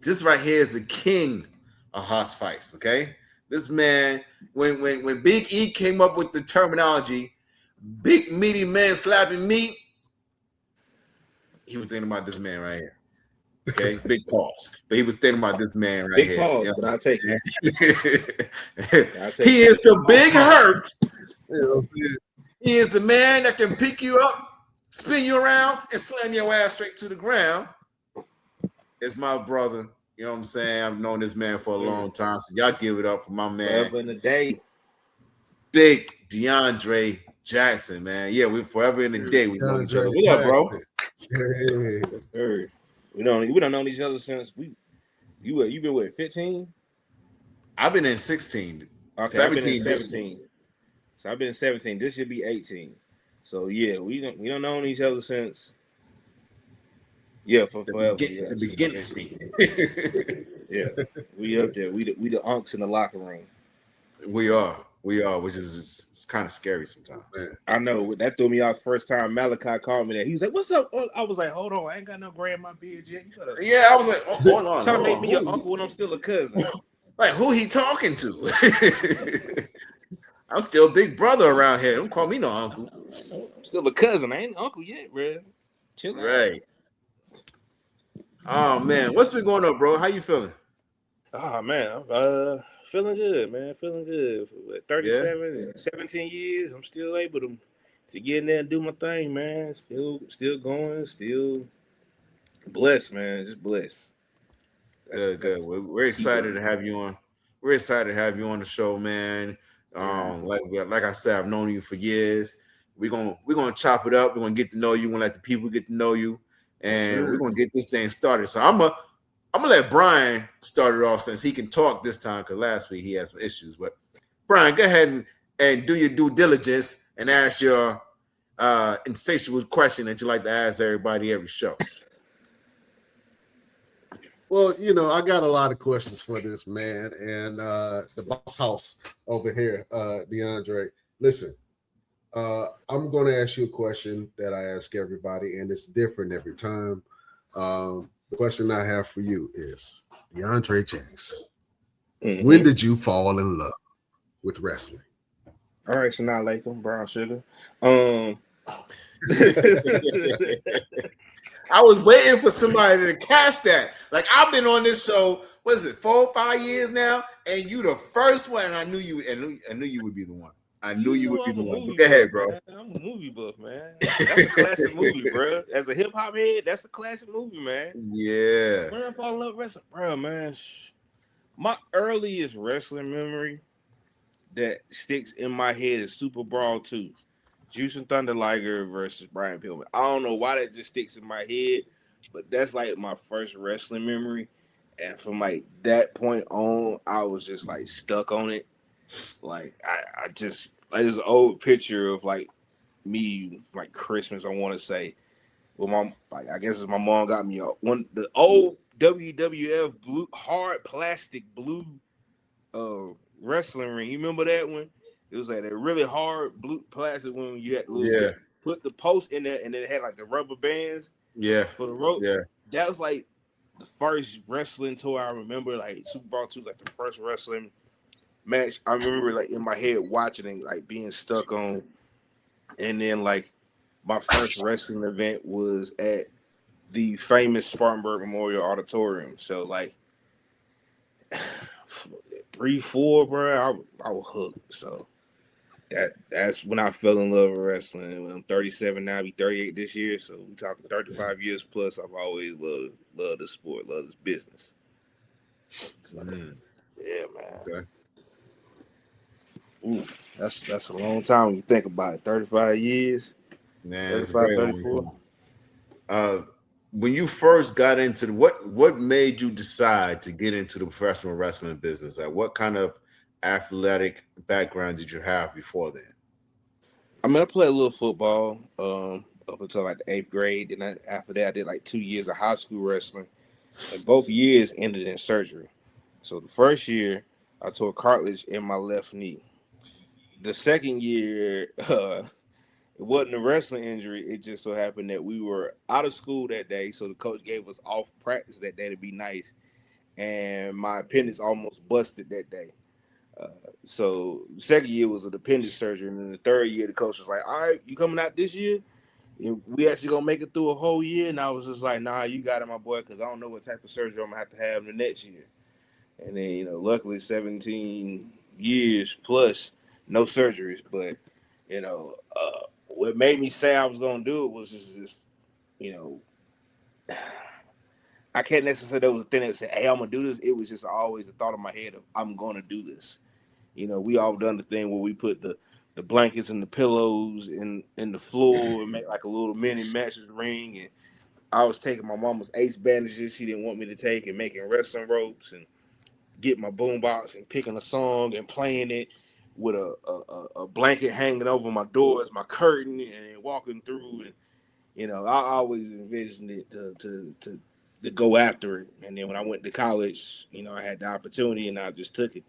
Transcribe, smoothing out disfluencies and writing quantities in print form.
This right here is the king of house fights. Okay, this man, when Big E came up with the terminology, big meaty man slapping meat, he was thinking about this man right here. Okay, big pause, but he was thinking about this man right Big here. pause, You know but I'll take it. He is the big hurts. He is the man that can pick you up, spin you around, and slam your ass straight to the ground. It's my brother. You know what I'm saying? I've known this man for a long time, so y'all give it up for my man. Forever in the day. Big DeAndre Jackson, man. Yeah, we're forever in the day. We know each other. What up, bro? Hey. We don't know each other since you been with 15? I've been in 16. Okay, 17. I've been in 17. So I've been in 17. This should be 18. So yeah, we don't know each other since for forever. The beginning. Yeah, we up there. We the unks in the locker room. We are, which is it's kind of scary sometimes. I know that threw me off first time Malachi called me that. He was like, "What's up?" I was like, "Hold on, I ain't got no gray in my beard yet." Yeah, I was like, "Hold on." Trying to make me your uncle when I'm still a cousin. Like, who he talking to? I'm still big brother around here. Don't call me no uncle. I'm still a cousin. I ain't uncle yet, bro. Chill out. Right. Oh man, what's been going on, bro? How you feeling? Oh man, feeling good, man. Feeling good. 37 and 17 years, I'm still able to get in there and do my thing, man. Still going, still blessed, man. Just blessed. Good. We're excited to have you on. We're excited to have you on the show, man. Like I said, I've known you for years. We're gonna chop it up. We're gonna get to know you. We're gonna let the people get to know you, and we're gonna get this thing started. So I'm gonna let Brian start it off since he can talk this time because last week he had some issues. But Brian, go ahead and do your due diligence and ask your insatiable question that you like to ask everybody every show. Well, I got a lot of questions for this man and the boss house over here, DeAndre. Listen, I'm going to ask you a question that I ask everybody, and it's different every time. The question I have for you is, DeAndre Jackson, when did you fall in love with wrestling? All right, so now Latham, brown sugar. I was waiting for somebody to catch that. Like, I've been on this show, what is it, 4 or 5 years now, and you the first one, and I knew you would be the one. I knew you would be the one. But go ahead, bro. Man. I'm a movie buff, man. That's a classic movie, bro. As a hip hop head, that's a classic movie, man. Yeah. When I fall in love with wrestling, bro, man. My earliest wrestling memory that sticks in my head is Super Brawl 2. Juice and Thunder Liger versus Brian Pillman. I don't know why that just sticks in my head, but that's like my first wrestling memory. And from like that point on, I was just like stuck on it. Like I just like this old picture of like me like Christmas, I want to say. Well, I guess my mom got me the old WWF blue hard plastic blue wrestling ring. You remember that one? It was like a really hard blue plastic one. You had to put the post in there, and then it had like the rubber bands. For the rope. Yeah. That was like the first wrestling tour I remember. Like Super Bowl 2 was like the first wrestling match I remember like in my head watching and like being stuck on. And then like my first wrestling event was at the famous Spartanburg Memorial Auditorium. So like 3, 4, bro, I was hooked. So that's when I fell in love with wrestling. When I'm 37 now, I'll be 38 this year. So we talking 35 years plus. I've always loved the sport, loved this business. So, yeah, man. Okay. Ooh, that's a long time when you think about it. 35 years. Man, it's a very long time. When you first got into what made you decide to get into the professional wrestling business? Like, what kind of athletic background did you have before then? I mean, I played a little football up until like the 8th grade. Then after that, I did like 2 years of high school wrestling. And both years ended in surgery. So the first year, I tore cartilage in my left knee. The second year, it wasn't a wrestling injury. It just so happened that we were out of school that day. So the coach gave us off practice that day to be nice. and my appendix almost busted that day. So second year was an appendix surgery, and then the third year the coach was like, "All right, you coming out this year? And we actually gonna make it through a whole year." And I was just like, "Nah, you got it, my boy, because I don't know what type of surgery I'm gonna have the next year." And then luckily 17 years plus no surgeries, but what made me say I was gonna do it was just you know I can't necessarily say there was a thing that said, "Hey, I'm gonna do this." It was just always a thought in my head of I'm gonna do this. We all done the thing where we put the blankets and the pillows in the floor and make like a little mini mattress ring. And I was taking my mama's ace bandages she didn't want me to take and making wrestling ropes and get my boombox and picking a song and playing it with a blanket hanging over my door as my curtain and walking through. And I always envisioned it to go after it. And then when I went to college, I had the opportunity and I just took it.